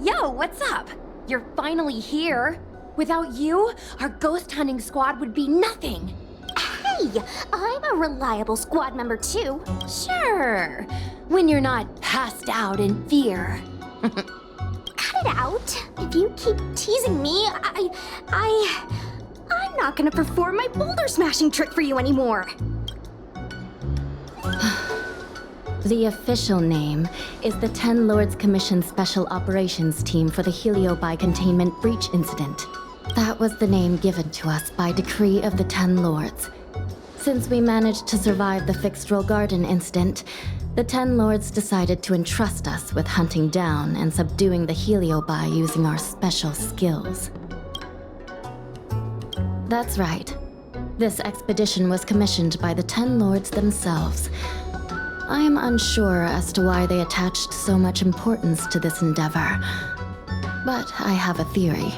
Yo, what's up? You're finally here. Without you, our ghost hunting squad would be nothing. Hey, I'm a reliable squad member too. Sure, when you're not passed out in fear. Cut it out. If you keep teasing me, I'm not gonna perform my boulder smashing trick for you anymore. The official name is the Ten Lords Commission Special Operations Team for the Heliobi Containment Breach Incident. That was the name given to us by decree of the Ten Lords. Since we managed to survive the Fyxestroll Garden incident, the Ten Lords decided to entrust us with hunting down and subduing the Heliobi using our special skills. That's right. This expedition was commissioned by the Ten Lords themselves. I am unsure as to why they attached so much importance to this endeavor, but I have a theory.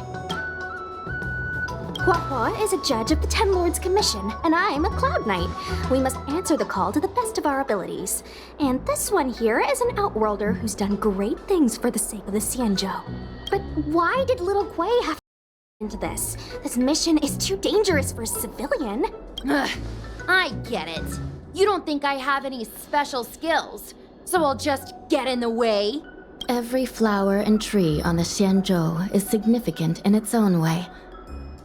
Hua is a judge of the Ten Lords Commission, and I'm a Cloud Knight. We must answer the call to the best of our abilities. And this one here is an Outworlder who's done great things for the sake of the Xianzhou. But why did little Gui have to into this? This mission is too dangerous for a civilian. Ugh, I get it. You don't think I have any special skills, so I'll just get in the way? Every flower and tree on the Xianzhou is significant in its own way.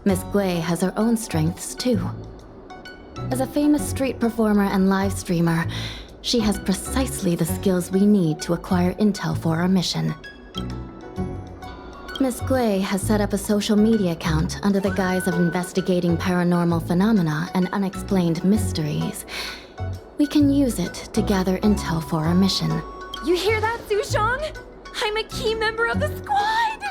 Miss Gui has her own strengths, too. As a famous street performer and live streamer, she has precisely the skills we need to acquire intel for our mission. Miss Gui has set up a social media account under the guise of investigating paranormal phenomena and unexplained mysteries. We can use it to gather intel for our mission. You hear that, Sushong? I'm a key member of the squad!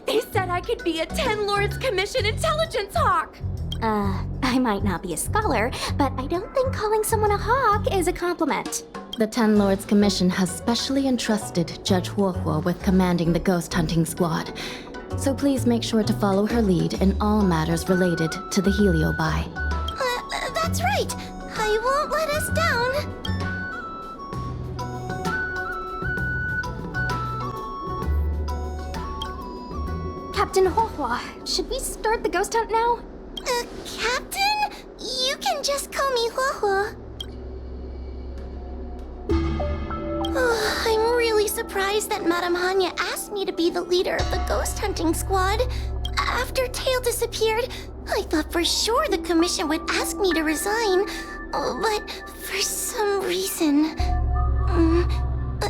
They said I could be a Ten Lords Commission intelligence hawk! I might not be a scholar, but I don't think calling someone a hawk is a compliment. The Ten Lords Commission has specially entrusted Judge Huohuo with commanding the ghost hunting squad, so please make sure to follow her lead in all matters related to the Heliobi. That's right! I won't let us down! Captain Huohuo, should we start the ghost hunt now? Captain? You can just call me Huohuo. I'm really surprised that Madame Hanya asked me to be the leader of the ghost hunting squad. After Tail disappeared, I thought for sure the commission would ask me to resign. But for some reason...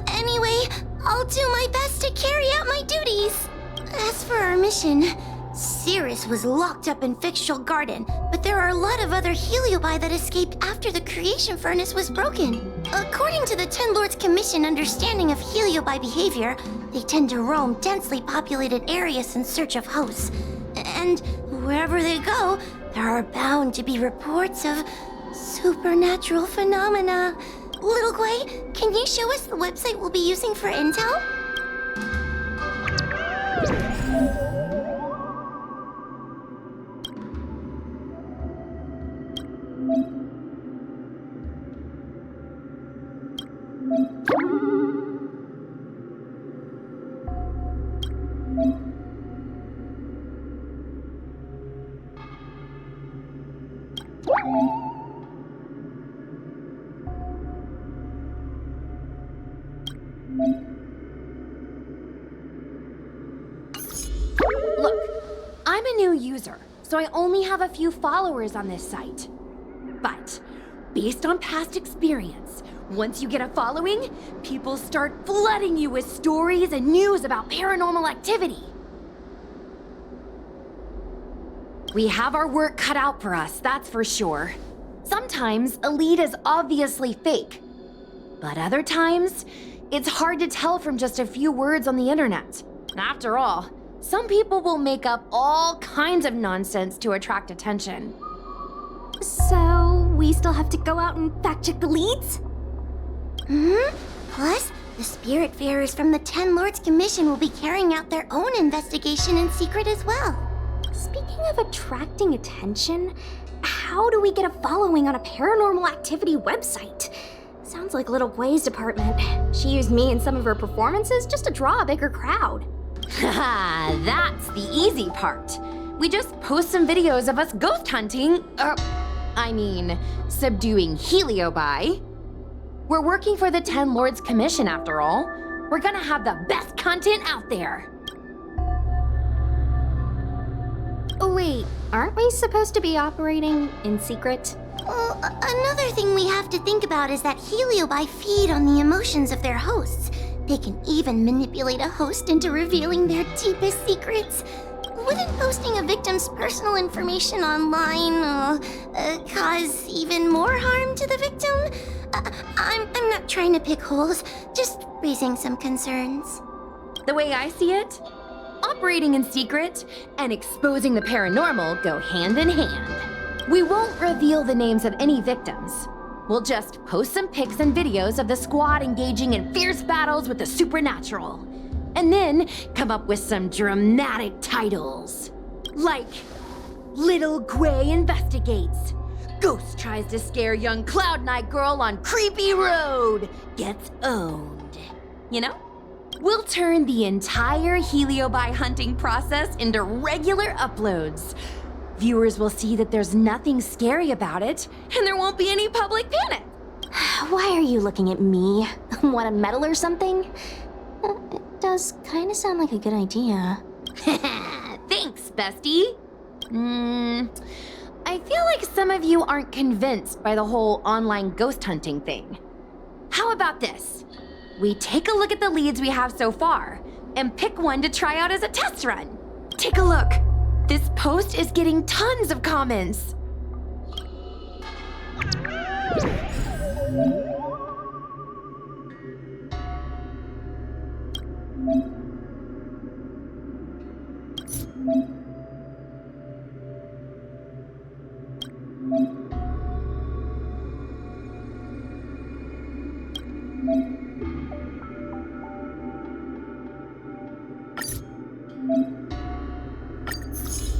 Anyway, I'll do my best to carry out my duties. As for our mission, Cirrus was locked up in Fyxestroll Garden, but there are a lot of other Heliobi that escaped after the creation furnace was broken. According to the Ten Lords Commission understanding of Heliobi behavior, they tend to roam densely populated areas in search of hosts. And wherever they go, there are bound to be reports of supernatural phenomena. Little Gui, can you show us the website we'll be using for intel? Look, I'm a new user, so I only have a few followers on this site. But, based on past experience, once you get a following, people start flooding you with stories and news about paranormal activity. We have our work cut out for us, that's for sure. Sometimes, a lead is obviously fake. But other times, it's hard to tell from just a few words on the internet. After all, some people will make up all kinds of nonsense to attract attention. So, we still have to go out and fact-check the leads? Plus, the Spiritfarers from the Ten Lords Commission will be carrying out their own investigation in secret as well. Speaking of attracting attention, how do we get a following on a paranormal activity website? Sounds like Little Gui's department. She used me in some of her performances just to draw a bigger crowd. Haha, that's the easy part. We just post some videos of us ghost hunting, subduing Heliobi. We're working for the 10 Lords Commission after all. We're gonna have the best content out there. Oh, wait, aren't we supposed to be operating in secret? Well, another thing we have to think about is that Heliobi feed on the emotions of their hosts. They can even manipulate a host into revealing their deepest secrets. Wouldn't posting a victim's personal information online cause even more harm to the victim? I'm not trying to pick holes, just raising some concerns. The way I see it, operating in secret and exposing the paranormal go hand in hand. We won't reveal the names of any victims. We'll just post some pics and videos of the squad engaging in fierce battles with the supernatural. And then come up with some dramatic titles. Like, Little Gray Investigates. Ghost tries to scare young Cloud Knight girl on creepy road. Gets owned. You know? We'll turn the entire Heliobi hunting process into regular uploads. Viewers will see that there's nothing scary about it, and there won't be any public panic. Why are you looking at me? Want a medal or something? It does kind of sound like a good idea. Thanks, bestie. I feel like some of you aren't convinced by the whole online ghost hunting thing. How about this? We take a look at the leads we have so far and pick one to try out as a test run. Take a look. This post is getting tons of comments.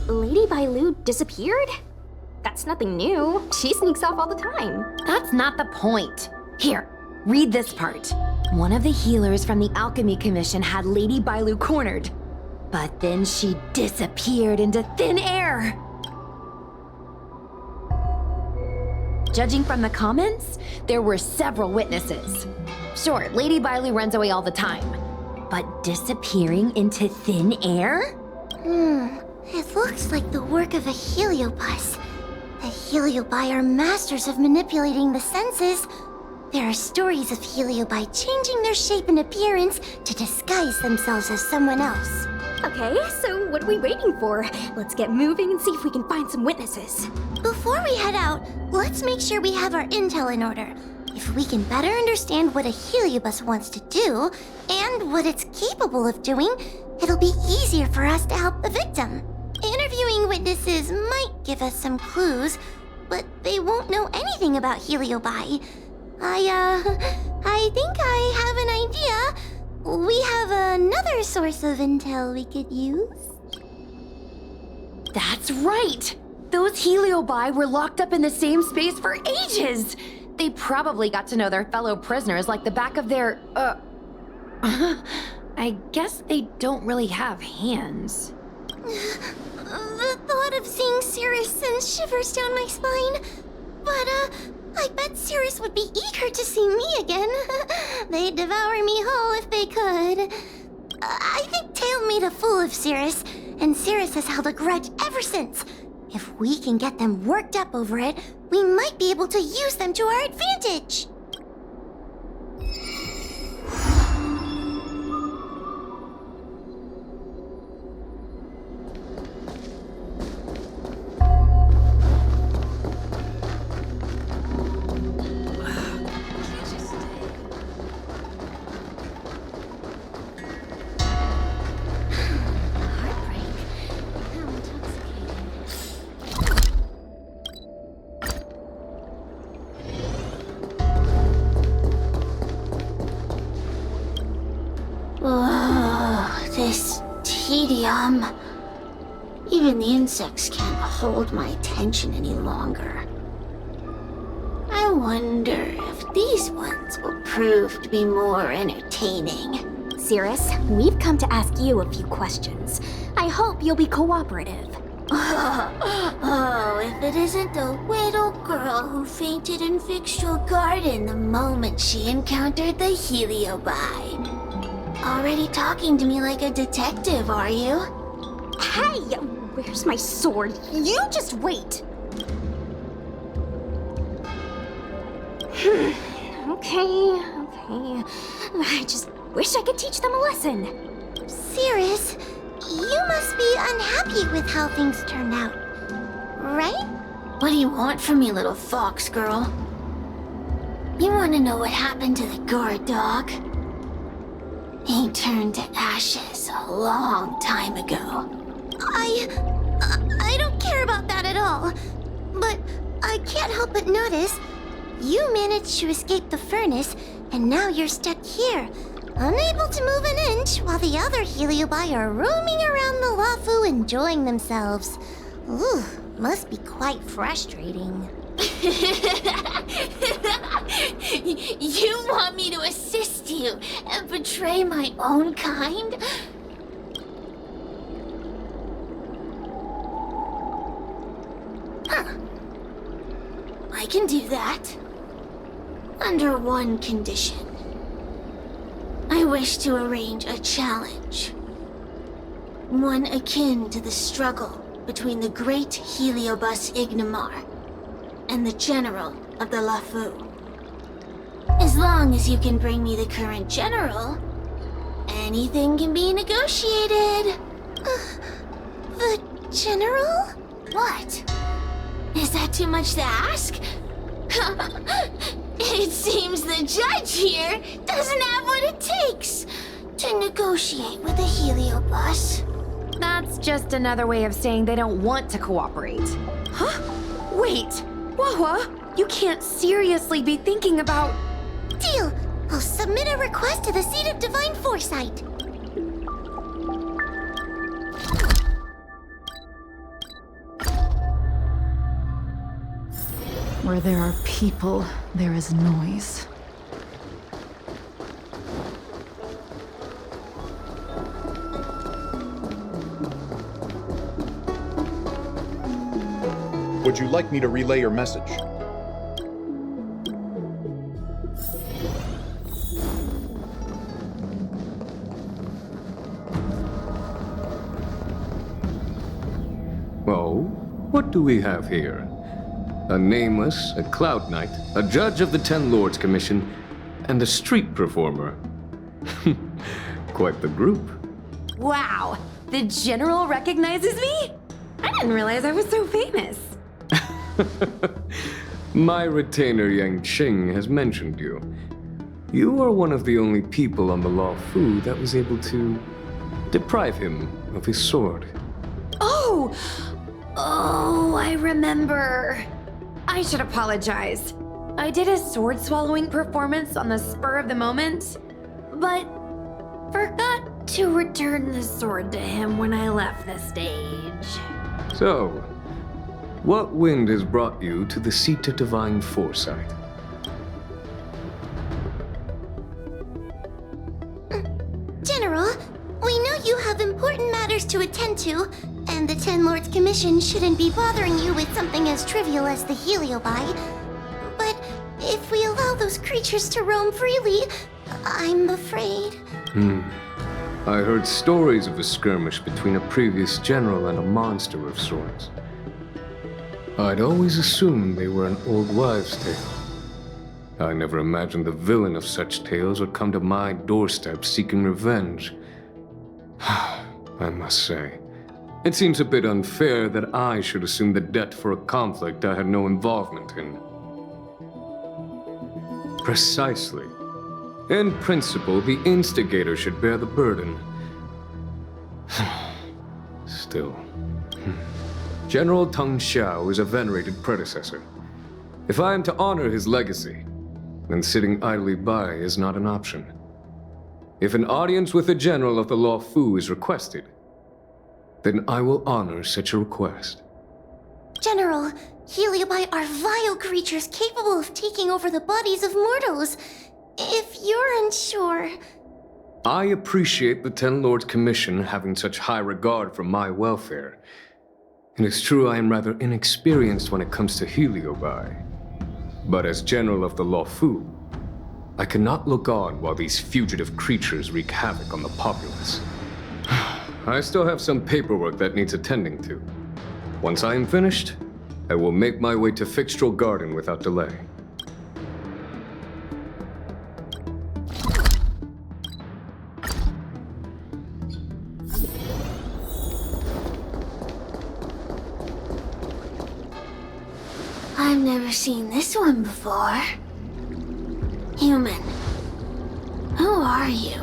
Lady Bailu disappeared? That's nothing new. She sneaks off all the time. That's not the point. Here, read this part. One of the healers from the Alchemy Commission had Lady Bailu cornered, but then she disappeared into thin air. Judging from the comments, there were several witnesses. Sure, Lady Bailu runs away all the time, but disappearing into thin air? It looks like the work of a heliobus. The heliobi are masters of manipulating the senses. There are stories of heliobi changing their shape and appearance to disguise themselves as someone else. Okay, so what are we waiting for? Let's get moving and see if we can find some witnesses. Before we head out, let's make sure we have our intel in order. If we can better understand what a heliobus wants to do and what it's capable of doing, it'll be easier for us to help the victim. Interviewing witnesses might give us some clues, but they won't know anything about heliobi. I think I have an idea. We have another source of intel we could use. That's right! Those heliobi were locked up in the same space for ages! They probably got to know their fellow prisoners like the back of their, I guess they don't really have hands. The thought of seeing Cirrus sends shivers down my spine. But, I bet Cirrus would be eager to see me again. They'd devour me whole if they could. I think Tail made a fool of Cirrus, and Cirrus has held a grudge ever since. If we can get them worked up over it, we might be able to use them to our advantage. This tedium. Even the insects can't hold my attention any longer. I wonder if these ones will prove to be more entertaining. Cirrus, we've come to ask you a few questions. I hope you'll be cooperative. Oh, if it isn't the little girl who fainted in Fyxestroll Garden the moment she encountered the Heliobi. Already talking to me like a detective, are you? Hey, where's my sword? You just wait. Okay. I just wish I could teach them a lesson. Cirrus, you must be unhappy with how things turned out, right? What do you want from me, little fox girl? You want to know what happened to the guard dog? He turned to ashes a long time ago. I don't care about that at all. But I can't help but notice you managed to escape the furnace, and now you're stuck here, unable to move an inch while the other Heliobi are roaming around the Lafu enjoying themselves. Ooh, must be quite frustrating. You want me to assist you and betray my own kind? Huh. I can do that. Under one condition. I wish to arrange a challenge. One akin to the struggle between the great Heliobus Ignamar and the general of the Lafu. As long as you can bring me the current general, anything can be negotiated. The general? What? Is that too much to ask? It seems the judge here doesn't have what it takes to negotiate with the Heliobus. That's just another way of saying they don't want to cooperate. Huh? Wait, Wawa, you can't seriously be thinking about... Deal! I'll submit a request to the Seat of Divine Foresight. Where there are people, there is noise. Would you like me to relay your message? Oh, what do we have here? A nameless, a cloud knight, a judge of the Ten Lords Commission, and a street performer. Quite the group. Wow, the general recognizes me? I didn't realize I was so famous. My retainer Yang Qing has mentioned you. You are one of the only people on the Law Fu that was able to deprive him of his sword. Oh, I remember. I should apologize. I did a sword-swallowing performance on the spur of the moment, but forgot to return the sword to him when I left the stage. So, what wind has brought you to the Seat of Divine Foresight? General, we know you have important matters to attend to, and the Ten Lords Commission shouldn't be bothering you with something as trivial as the Heliobi. But if we allow those creatures to roam freely, I'm afraid... I heard stories of a skirmish between a previous general and a monster of sorts. I'd always assumed they were an old wives' tale. I never imagined the villain of such tales would come to my doorstep seeking revenge. I must say, it seems a bit unfair that I should assume the debt for a conflict I had no involvement in. Precisely. In principle, the instigator should bear the burden. Still. General Teng Xiao is a venerated predecessor. If I am to honor his legacy, then sitting idly by is not an option. If an audience with the general of the Law Fu is requested, then I will honor such a request. General, Heliobi are vile creatures capable of taking over the bodies of mortals. If you're unsure, I appreciate the Ten Lords Commission having such high regard for my welfare. It is true I am rather inexperienced when it comes to Heliobi. But as General of the Lawfu, I cannot look on while these fugitive creatures wreak havoc on the populace. I still have some paperwork that needs attending to. Once I am finished, I will make my way to Fyxestroll Garden without delay. I've never seen this one before. Human. Who are you?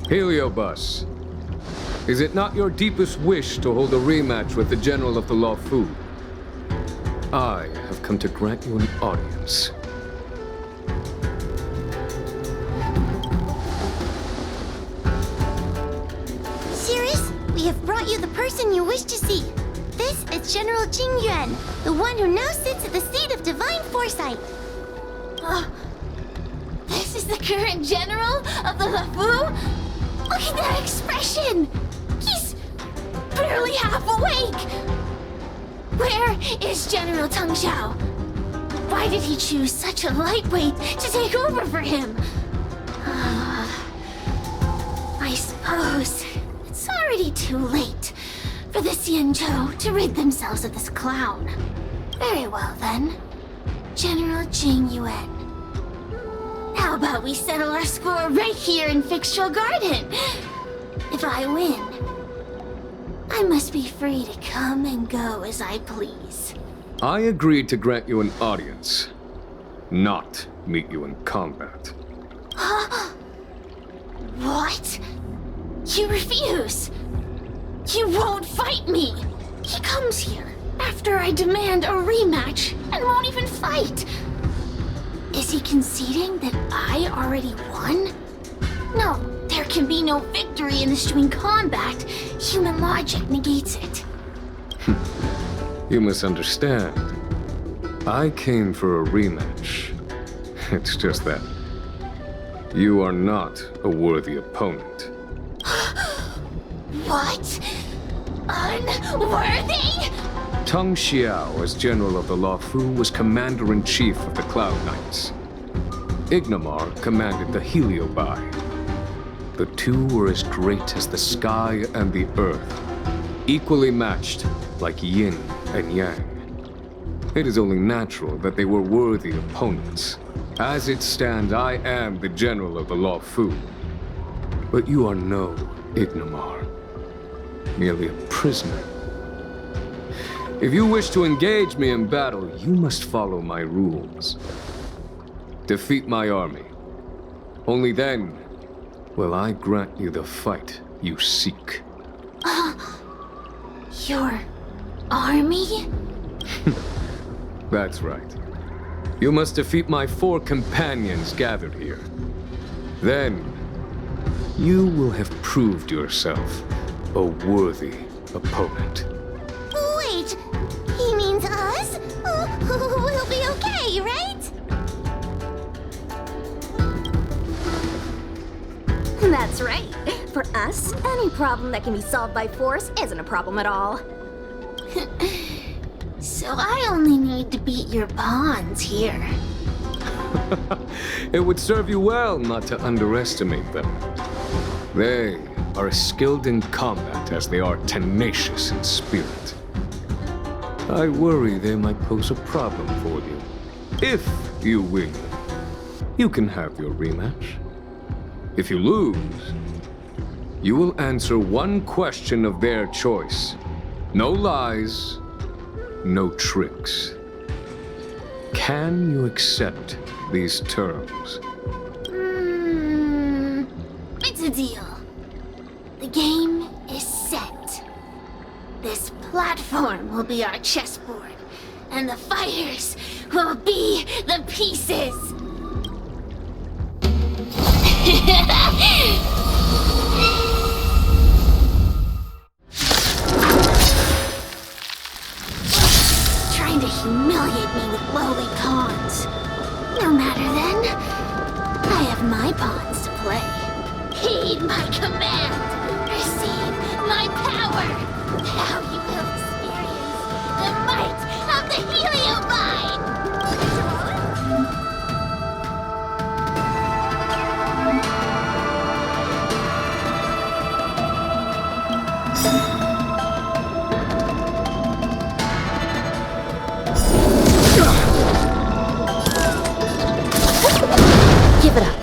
Heliobus, is it not your deepest wish to hold a rematch with the General of the Lawfu? I have come to grant you an audience. Sirius, we have brought you the person you wish to see. This is General Jingyuan, the one who now sits at the seat of divine foresight. This is the current general of the Lafu? Look at that expression! He's barely half awake! Where is General Teng Xiao? Why did he choose such a lightweight to take over for him? I suppose it's already too late for the Xianzhou to rid themselves of this clown. Very well then. General Jingyuan. How about we settle our score right here in Fyxestroll Garden? If I win, I must be free to come and go as I please. I agreed to grant you an audience, not meet you in combat. What? You refuse? You won't fight me! He comes here after I demand a rematch and won't even fight. Is he conceding that I already won? No, there can be no victory in ensuing combat. Human logic negates it. You misunderstand. I came for a rematch. It's just that you are not a worthy opponent. What? Unworthy? Teng Xiao, as General of the Lawfu, was Commander-in-Chief of the Cloud Knights. Ignamar commanded the Heliobi. The two were as great as the sky and the earth, equally matched like yin and yang. It is only natural that they were worthy opponents. As it stands, I am the General of the Lawfu. But you are no Ignamar, merely a prisoner. If you wish to engage me in battle, you must follow my rules. Defeat my army. Only then will I grant you the fight you seek. Your army? That's right. You must defeat my 4 companions gathered here. Then, you will have proved yourself a worthy opponent. Wait, he means us? We'll be okay, right? That's right. For us, any problem that can be solved by force isn't a problem at all. So I only need to beat your pawns here. It would serve you well not to underestimate them. They are as skilled in combat as they are tenacious in spirit. I worry they might pose a problem for you. If you win, you can have your rematch. If you lose, you will answer one question of their choice. No lies, no tricks. Can you accept these terms? It's a deal. The game is set. This platform will be our chessboard, and the fighters will be the pieces. Trying to humiliate me with lowly pawns. No matter then. I have my pawns to play. Heed Give it up.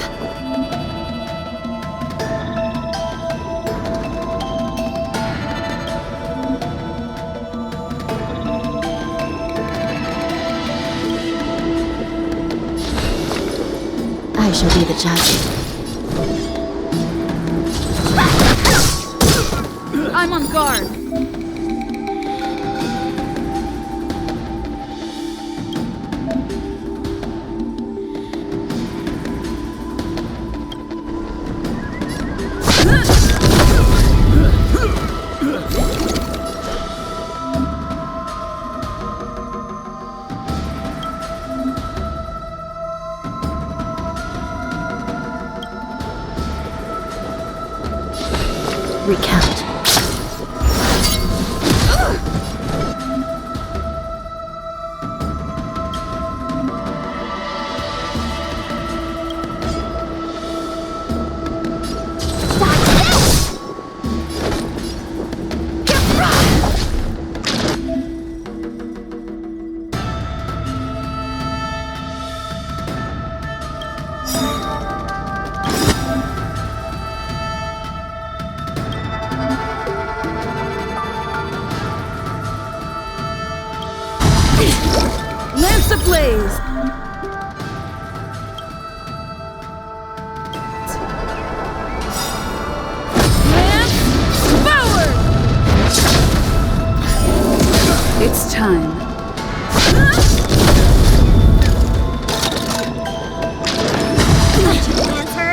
I shall be the judge. I'm on guard. Recount. Lance ablaze! Lance forward! It's time.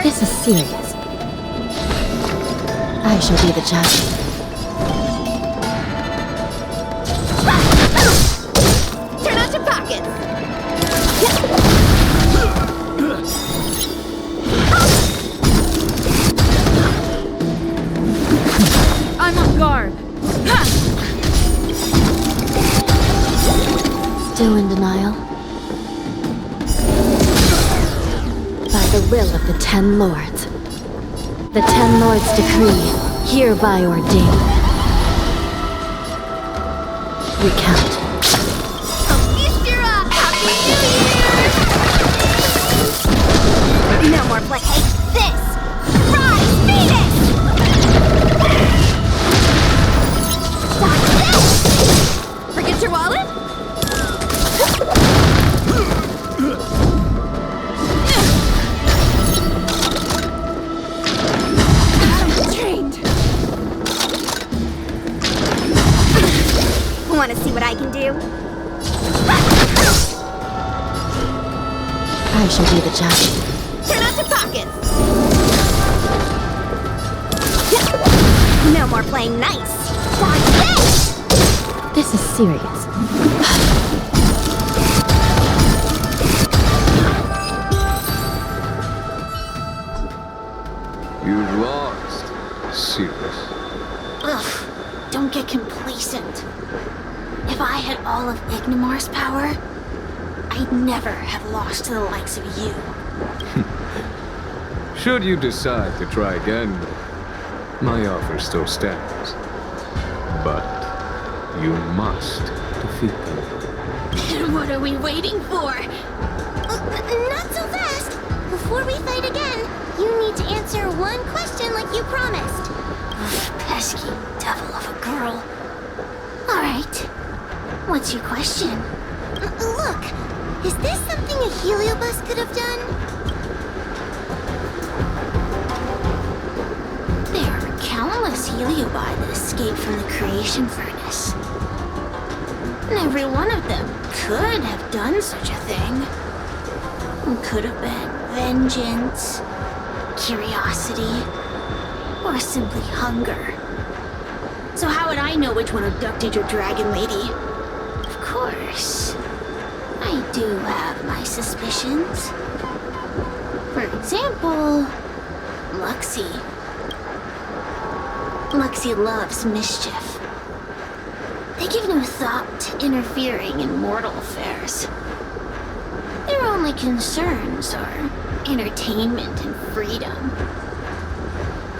This is serious. I shall be the judge. Turn out your pockets. I'm on guard. Still in denial? By the will of the 10 Lords. The 10 Lords' decree, hereby ordained. Recount. No more play. Hate this! Rise, Venus! Stop this! Forget your wallet? Trained. Want to see what I can do? I shall be the judge. Turn out your pockets! No more playing nice! Watch this! This is serious. You've lost, Cirrus. Ugh, don't get complacent. If I had all of Ignimar's power, I'd never have lost to the likes of you. Should you decide to try again, my offer still stands. But you must defeat them. What are we waiting for? Not so fast. Before we fight again, you need to answer one question like you promised. Pesky devil of a girl. Alright. What's your question? Look, is this something a heliobus could have done? There are countless heliobi that escaped from the creation furnace. And every one of them could have done such a thing. It could have been vengeance, curiosity, or simply hunger. So how would I know which one abducted your dragon lady? Of course, I do have my suspicions. For example, Luxie. Luxie loves mischief. They give no thought to interfering in mortal affairs. Their only concerns are entertainment and freedom.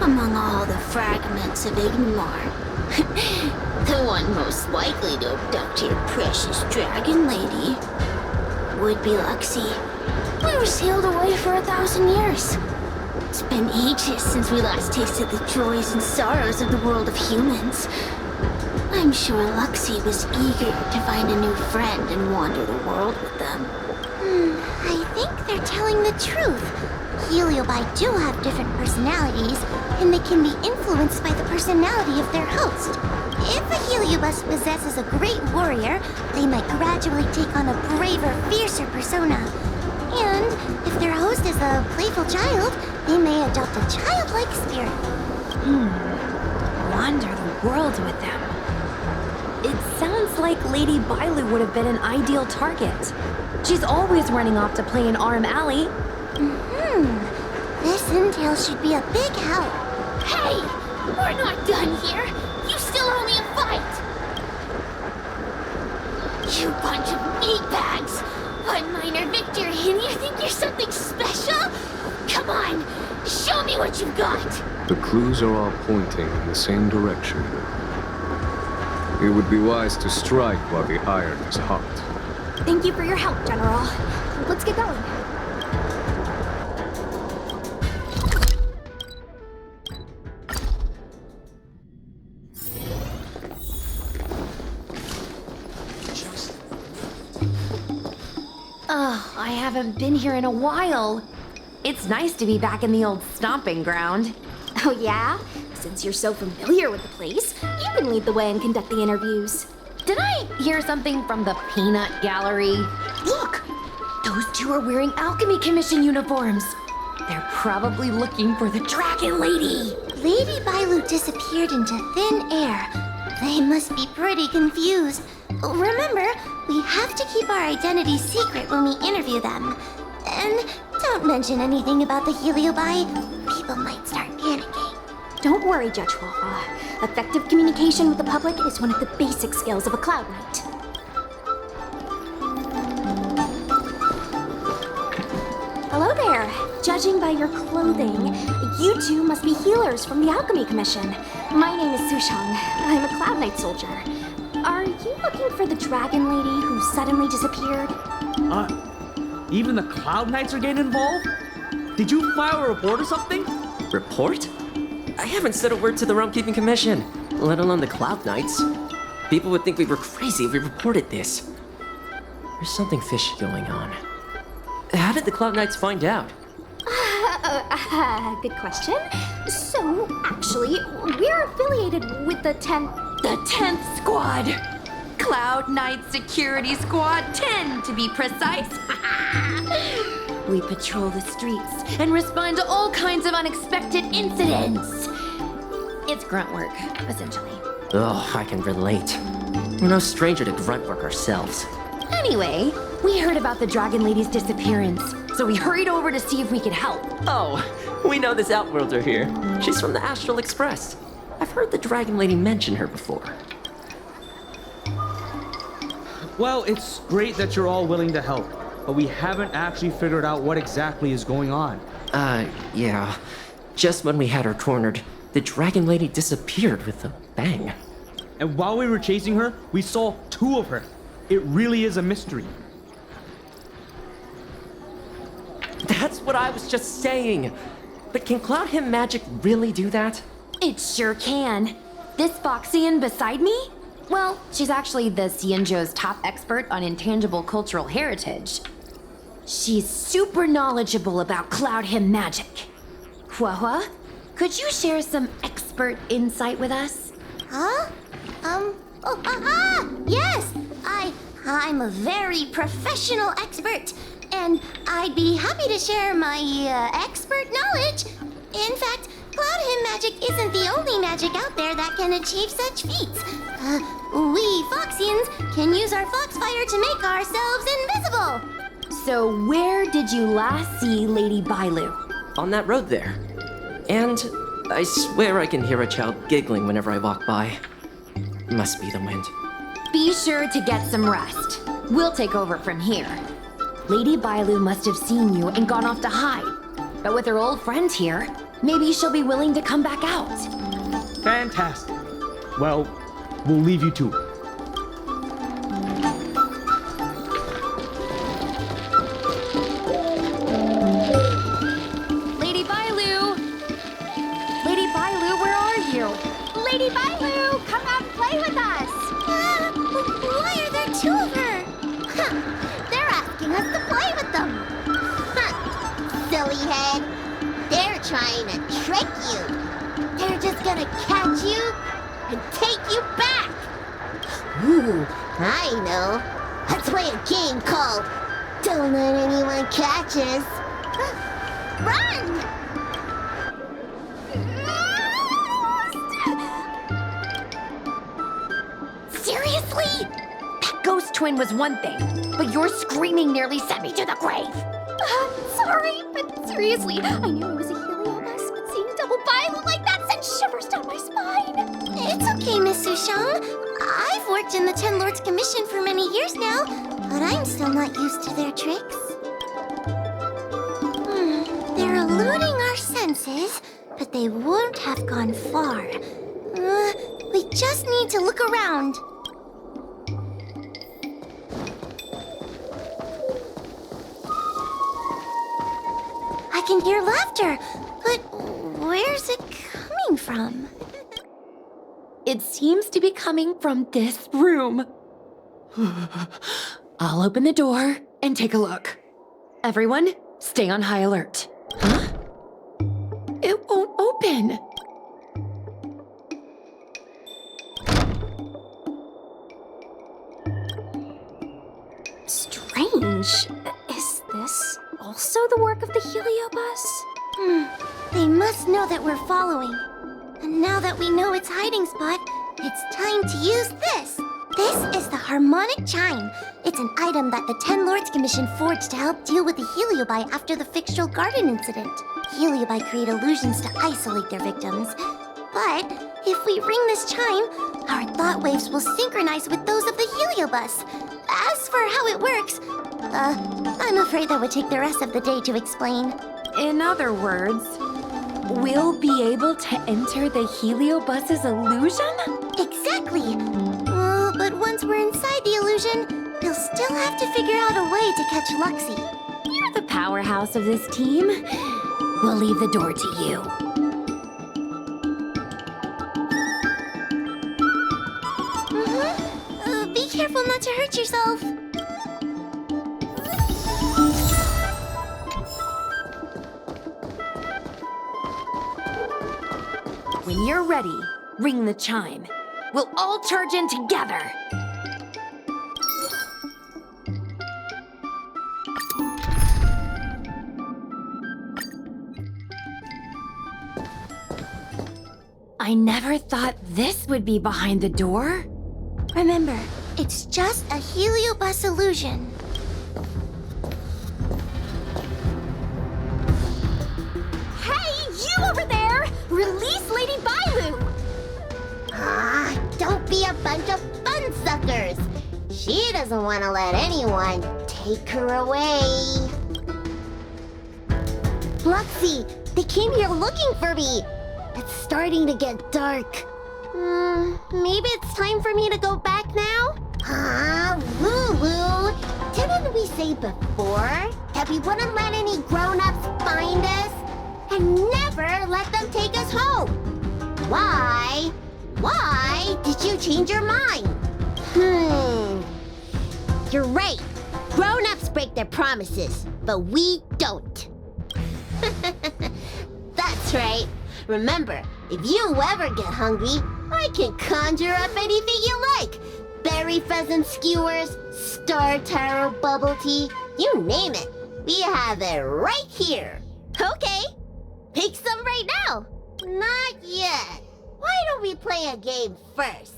Among all the fragments of Ignimar, The one most likely to abduct your precious dragon lady would be Luxie. We were sealed away for 1,000 years. It's been ages since we last tasted the joys and sorrows of the world of humans. I'm sure Luxie was eager to find a new friend and wander the world with them. I think they're telling the truth. Heliobi do have different personalities, and they can be influenced by the personality of their host. If a Heliobus possesses a great warrior, they might gradually take on a braver, fiercer persona. And if their host is a playful child, they may adopt a childlike spirit. Wander the world with them. It sounds like Lady Bailu would have been an ideal target. She's always running off to play in Arm Alley. This intel should be a big help. Hey! We're not done here! You still owe me a fight! You bunch of meatbags! One minor victory and you think you're something special? Come on! Show me what you've got! The clues are all pointing in the same direction. It would be wise to strike while the iron is hot. Thank you for your help, General. Let's get going. I haven't been here in a while. It's nice to be back in the old stomping ground. Oh yeah? Since you're so familiar with the place, you can lead the way and conduct the interviews. Did I hear something from the Peanut Gallery? Look! Those two are wearing Alchemy Commission uniforms. They're probably looking for the Dragon Lady. Lady Bailu disappeared into thin air. They must be pretty confused. Remember, we have to keep our identities secret when we interview them. And don't mention anything about the Heliobi. People might start panicking. Don't worry, Judge Wafa. Effective communication with the public is one of the basic skills of a Cloud Knight. Hello there. Judging by your clothing, you two must be healers from the Alchemy Commission. My name is Sushang. I'm a Cloud Knight soldier. Are you looking for the Dragon Lady who suddenly disappeared? Even the Cloud Knights are getting involved? Did you file a report or something? Report? I haven't said a word to the Realm-Keeping Commission, let alone the Cloud Knights. People would think we were crazy if we reported this. There's something fishy going on. How did the Cloud Knights find out? Good question. So, actually, we're affiliated with the 10th... The 10th Squad! Cloud Knight Security Squad 10, to be precise. We patrol the streets and respond to all kinds of unexpected incidents. It's grunt work, essentially. Oh, I can relate. We're no stranger to grunt work ourselves. Anyway, we heard about the Dragon Lady's disappearance, so we hurried over to see if we could help. Oh, we know this Outworlder here. She's from the Astral Express. I've heard the Dragon Lady mention her before. Well, it's great that you're all willing to help, but we haven't actually figured out what exactly is going on. Yeah. Just when we had her cornered, the Dragon Lady disappeared with a bang. And while we were chasing her, we saw two of her. It really is a mystery. That's what I was just saying. But can Cloud Hymn magic really do that? It sure can. This Foxian beside me? Well, she's actually the Xianzhou's top expert on intangible cultural heritage. She's super knowledgeable about Cloud Hymn magic. Huahua, could you share some expert insight with us? Huh? Yes! I'm a very professional expert, and I'd be happy to share my, expert knowledge. In fact, Cloud Hymn magic isn't the only magic out there that can achieve such feats. We Foxians can use our Foxfire to make ourselves invisible. So where did you last see Lady Bailu? On that road there. And I swear I can hear a child giggling whenever I walk by. Must be the wind. Be sure to get some rest. We'll take over from here. Lady Bailu must have seen you and gone off to hide. But with her old friend here, maybe she'll be willing to come back out. Fantastic. well, we'll leave you to it. Lady Bailu! Lady Bailu, where are you? Lady Bailu, come out and play with us! Why are there two of her? Huh, they're asking us to play with them. Huh, silly head. They're trying to trick you. They're just gonna catch you and take you back. Ooh, I know. Let's play a game called Don't Let Anyone Catch Us. Run! Seriously? That ghost twin was one thing, but your screaming nearly sent me to the grave. Sorry, but seriously, I knew it was a Heliobus, but seeing double Bailu like that sent shivers down my spine. It's okay, Miss Sushang. I've worked in the Ten Lords Commission for many years now, but I'm still not used to their tricks. They're eluding our senses, but they won't have gone far. We just need to look around. I can hear laughter, but where's it coming from? It seems to be coming from this room. I'll open the door and take a look. Everyone, stay on high alert. Huh? It won't open. Strange. Is this also the work of the Heliobus? They must know that we're following. And now that we know its hiding spot, it's time to use this. This is the harmonic chime. It's an item that the Ten Lords Commission forged to help deal with the Heliobi after the Fyxestroll Garden incident. Heliobi create illusions to isolate their victims. But if we ring this chime, our thought waves will synchronize with those of the Heliobus. As for how it works, I'm afraid that would take the rest of the day to explain. In other words, we'll be able to enter the Heliobus's illusion? Exactly! But once we're inside the illusion, we'll still have to figure out a way to catch Luxie. You're the powerhouse of this team. We'll leave the door to you. Be careful not to hurt yourself. When you're ready, ring the chime. We'll all charge in together. I never thought this would be behind the door. Remember, it's just a Heliobus illusion. Hey, you over there! Release Lady Bailu! Don't be a bunch of fun suckers. She doesn't want to let anyone take her away. Luxie, they came here looking for me. It's starting to get dark. Maybe it's time for me to go back now? Lulu, didn't we say before that we wouldn't let any grown-ups find us and never let them take us home? Why did you change your mind? You're right. Grown-ups break their promises, but we don't. That's right. Remember, if you ever get hungry, I can conjure up anything you like. Berry pheasant skewers, star taro bubble tea, you name it. We have it right here. Okay, pick some right now. Not yet. Why don't we play a game first?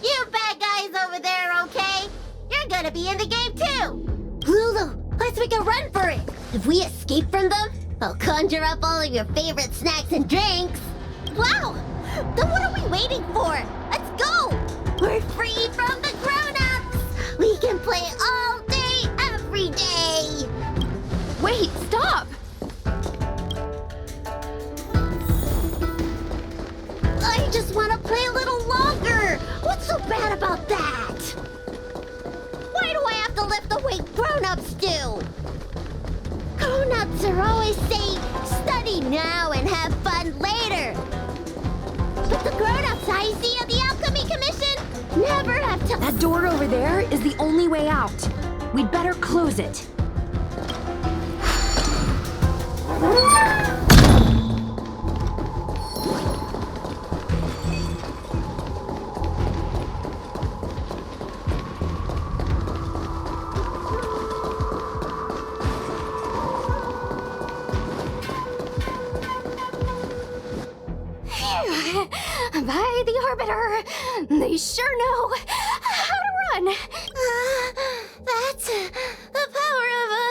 You bad guys over there, okay? You're gonna be in the game too. Lulu, let's make a run for it. If we escape from them, I'll conjure up all of your favorite snacks and drinks. Wow! Then what are we waiting for? Let's go! We're free from the grown-ups! We can play all day, every day! Wait, stop! I just want to play a little longer! never have to... That door over there is the only way out. We'd better close it. By the Arbiter, they sure know how to run. That's the power of a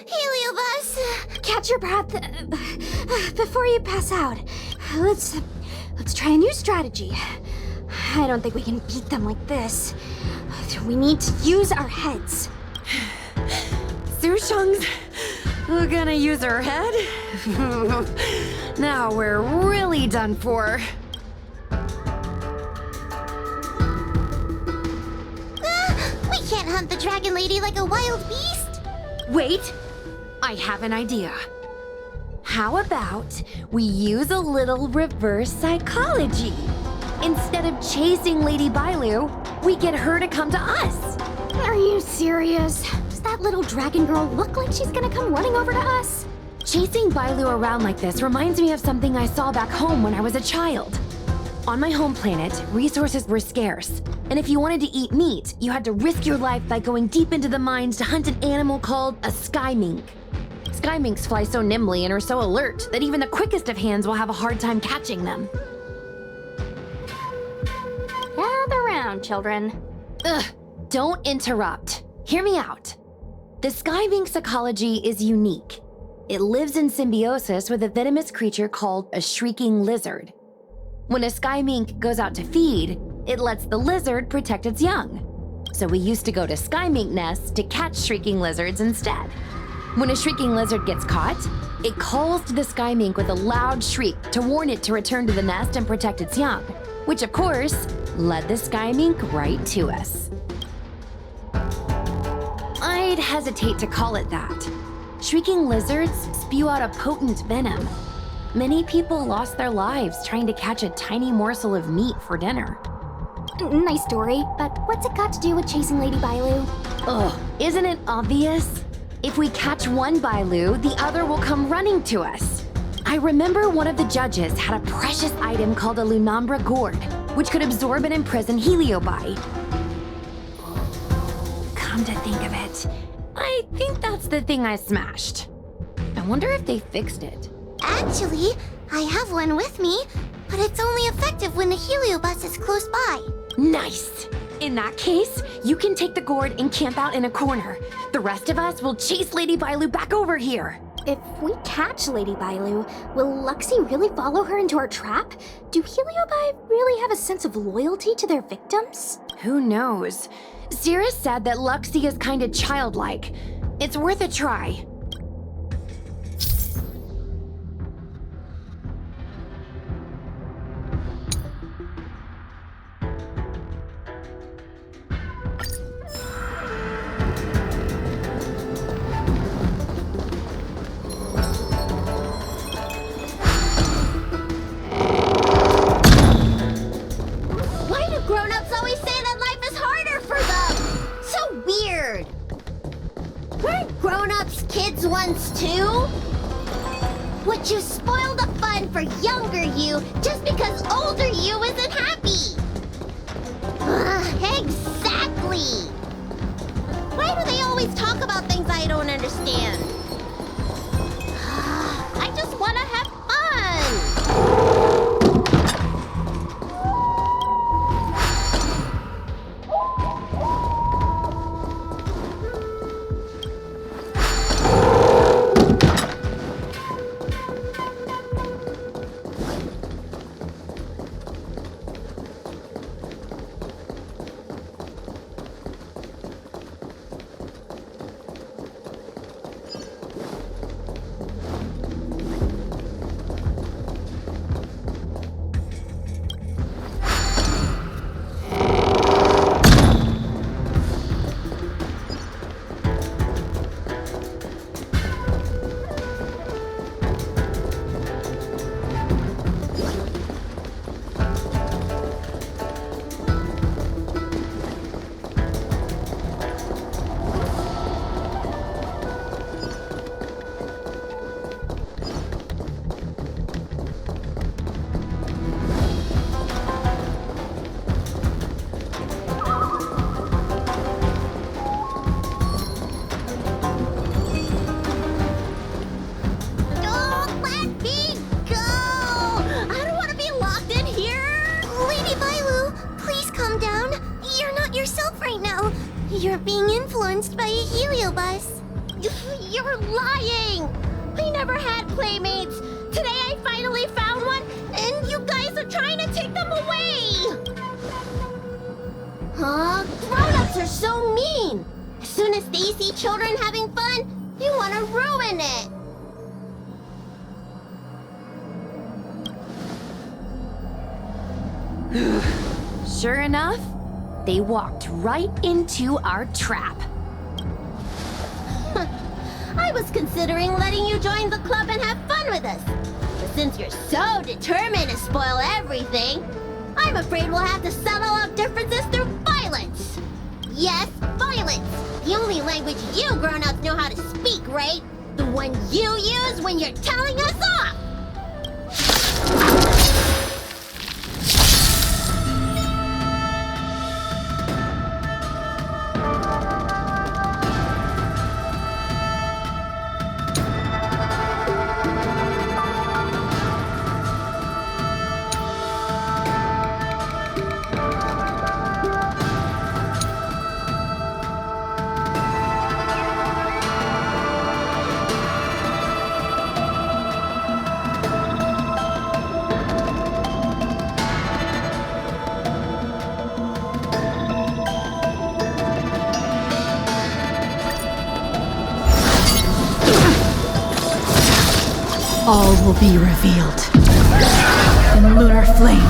heliobus. Catch your breath before you pass out. Let's try a new strategy. I don't think we can beat them like this. We need to use our heads. Sushang's gonna use her head? Now we're really done for. We can't hunt the dragon lady like a wild beast. Wait, I have an idea. How about we use a little reverse psychology? Instead of chasing Lady Bailu, we get her to come to us. Are you serious? Does that little dragon girl look like she's gonna come running over to us? Chasing Bailu around like this reminds me of something I saw back home when I was a child. On my home planet, resources were scarce, and if you wanted to eat meat, you had to risk your life by going deep into the mines to hunt an animal called a sky mink. Sky minks fly so nimbly and are so alert that even the quickest of hands will have a hard time catching them. Gather round, children. Ugh, don't interrupt. Hear me out. The sky mink's ecology is unique. It lives in symbiosis with a venomous creature called a shrieking lizard. When a sky mink goes out to feed, it lets the lizard protect its young. So we used to go to sky mink nests to catch shrieking lizards instead. When a shrieking lizard gets caught, it calls to the sky mink with a loud shriek to warn it to return to the nest and protect its young, which of course led the sky mink right to us. I'd hesitate to call it that. Shrieking lizards spew out a potent venom. Many people lost their lives trying to catch a tiny morsel of meat for dinner. Nice story, but what's it got to do with chasing Lady Bailu? Ugh, isn't it obvious? If we catch one Bailu, the other will come running to us. I remember one of the judges had a precious item called a Lunambra gourd, which could absorb and imprison Heliobi. Come to think of it, I think that's the thing I smashed. I wonder if they fixed it. Actually, I have one with me, but it's only effective when the heliobus is close by. Nice! In that case, you can take the gourd and camp out in a corner. The rest of us will chase Lady Bailu back over here. If we catch Lady Bailu, will Luxie really follow her into our trap? Do Heliobi really have a sense of loyalty to their victims? Who knows? Cirrus said that Luxie is kinda childlike. It's worth a try. Why do grown-ups always say that life is harder for them? So weird. Weren't grown-ups kids once too? Would you spoil the fun for younger you just because older you isn't happy? Exactly. Why do they always talk about things I don't understand? I just want to have fun. You're being influenced by a heliobus. You're lying! I never had playmates. Today I finally found one, and you guys are trying to take them away! Huh? Grown-ups are so mean! As soon as they see children having fun, they want to ruin it! Sure enough, they walked right into our trap. I was considering letting you join the club and have fun with us. But since you're so determined to spoil everything, I'm afraid we'll have to settle out differences through violence. Yes, violence. The only language you grown-ups know how to speak, right? The one you use when you're telling us off! All will be revealed in lunar flame.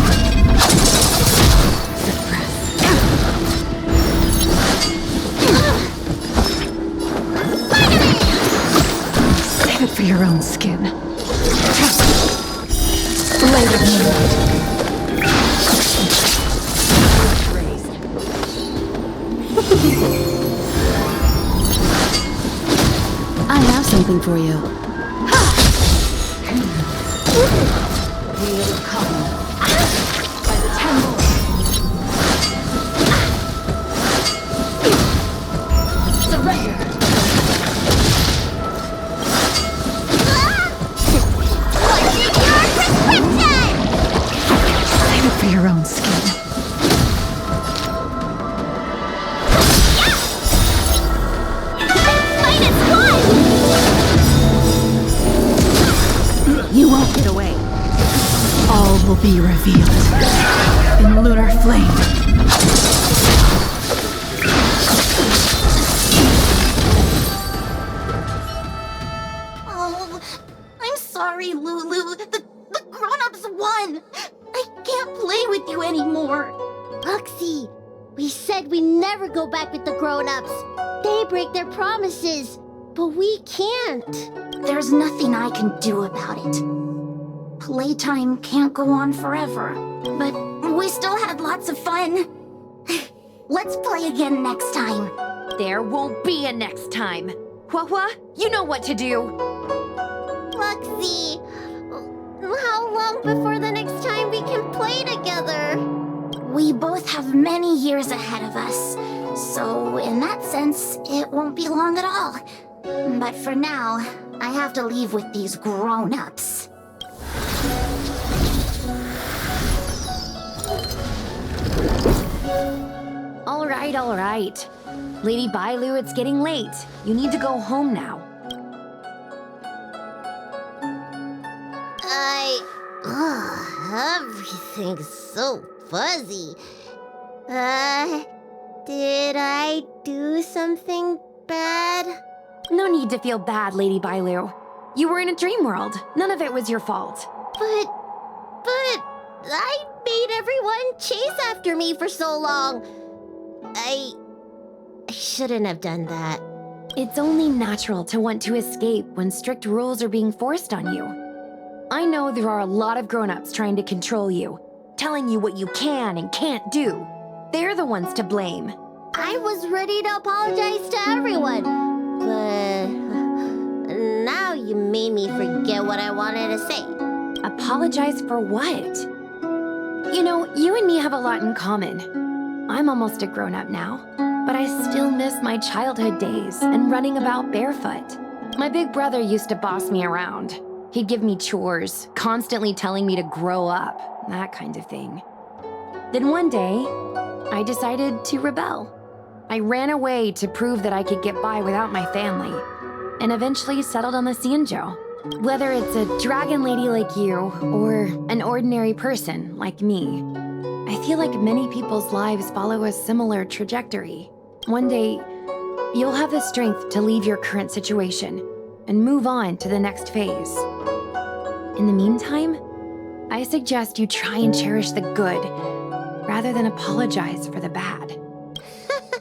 Save it for your own skin. Blade of moonlight. I have something for you. We will come by the temple. Surrender. Save it for your own skin. You won't get away. All will be revealed in lunar flame. Oh, I'm sorry, Lulu. The grown-ups won. I can't play with you anymore. Luxie, we said we never go back with the grown-ups. They break their promises, but we can't. There's nothing I can do about it. Playtime can't go on forever, but we still had lots of fun. Let's play again next time. There won't be a next time. Hua, you know what to do. Luxie, how long before the next time we can play together? We both have many years ahead of us, so in that sense, it won't be long at all. But for now, I have to leave with these grown-ups. All right. Lady Bailu, it's getting late. You need to go home now. Everything's so fuzzy. Did I do something bad? No need to feel bad, Lady Bailu. You were in a dream world. None of it was your fault. But I made everyone chase after me for so long. I shouldn't have done that. It's only natural to want to escape when strict rules are being forced on you. I know there are a lot of grown-ups trying to control you, telling you what you can and can't do. They're the ones to blame. I was ready to apologize to everyone, but now you made me forget what I wanted to say. Apologize for what? You know, you and me have a lot in common. I'm almost a grown-up now, but I still miss my childhood days and running about barefoot. My big brother used to boss me around. He'd give me chores, constantly telling me to grow up, that kind of thing. Then one day, I decided to rebel. I ran away to prove that I could get by without my family, and eventually settled on the Xianzhou. Whether it's a dragon lady like you, or an ordinary person like me, I feel like many people's lives follow a similar trajectory. One day, you'll have the strength to leave your current situation and move on to the next phase. In the meantime, I suggest you try and cherish the good rather than apologize for the bad.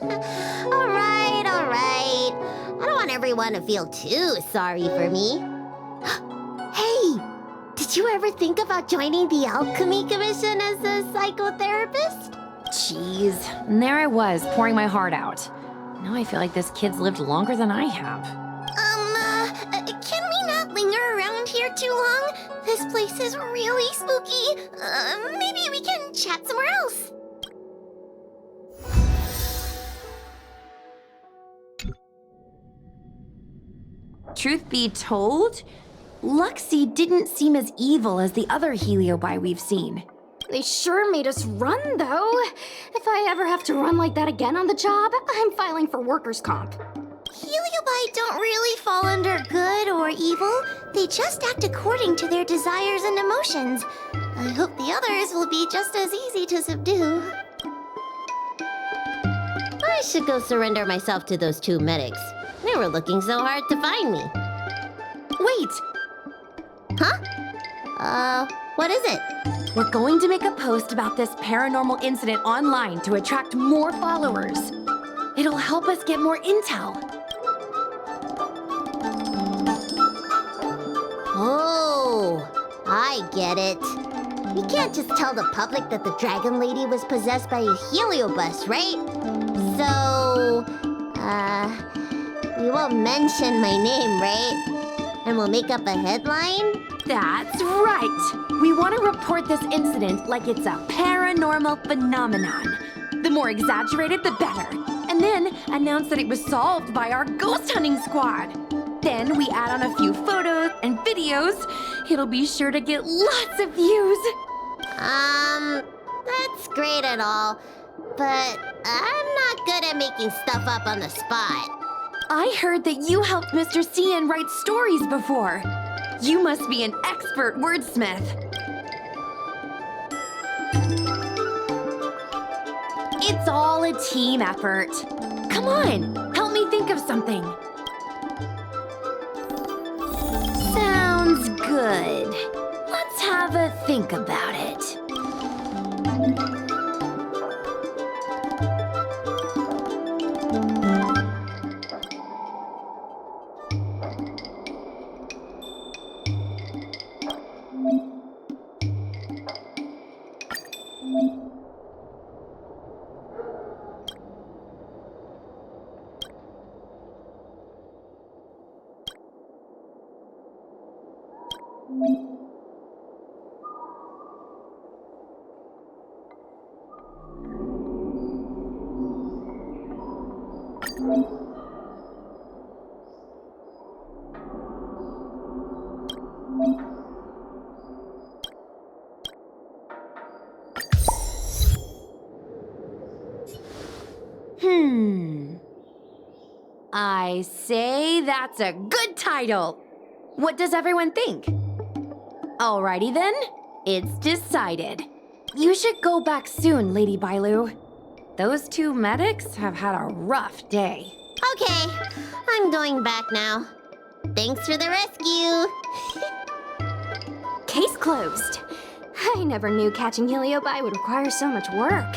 All right, all right. I don't want everyone to feel too sorry for me. Hey, did you ever think about joining the Alchemy Commission as a psychotherapist? Jeez, and there I was, pouring my heart out. Now I feel like this kid's lived longer than I have. Can we not linger around here too long? This place is really spooky. Maybe we can chat somewhere else. Truth be told, Luxie didn't seem as evil as the other Heliobi we've seen. They sure made us run, though. If I ever have to run like that again on the job, I'm filing for workers' comp. Heliobi don't really fall under good or evil. They just act according to their desires and emotions. I hope the others will be just as easy to subdue. I should go surrender myself to those two medics. They were looking so hard to find me. Wait! Huh? What is it? We're going to make a post about this paranormal incident online to attract more followers. It'll help us get more intel. Oh, I get it. We can't just tell the public that the Dragon Lady was possessed by a heliobus, right? So, you won't mention my name, right? And we'll make up a headline? That's right! We want to report this incident like it's a paranormal phenomenon. The more exaggerated, the better. And then announce that it was solved by our ghost hunting squad. Then we add on a few photos and videos. It'll be sure to get lots of views. That's great and all, but I'm not good at making stuff up on the spot. I heard that you helped Mr. Cian write stories before. You must be an expert wordsmith. It's all a team effort. Come on, help me think of something. Sounds good. Let's have a think about it. I say that's a good title. What does everyone think? Alrighty then, it's decided. You should go back soon, Lady Bailu. Those two medics have had a rough day. Okay, I'm going back now. Thanks for the rescue. Case closed. I never knew catching Heliobi would require so much work.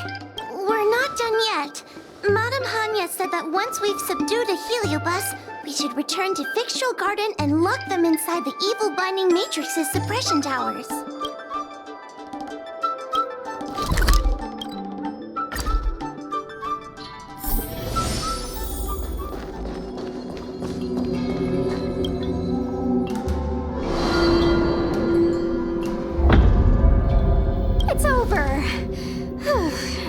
We're not done yet. Madame Hanya said that once we've subdued a heliobus, we should return to Fyxestroll Garden and lock them inside the evil binding matrix's suppression towers. It's over.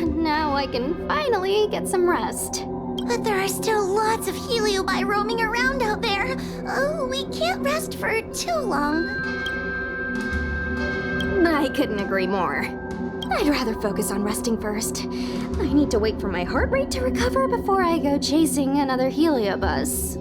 Now I can finally get some rest. But there are still lots of heliobi roaming around out there. Oh, we can't rest for too long. I couldn't agree more. I'd rather focus on resting first. I need to wait for my heart rate to recover before I go chasing another heliobus.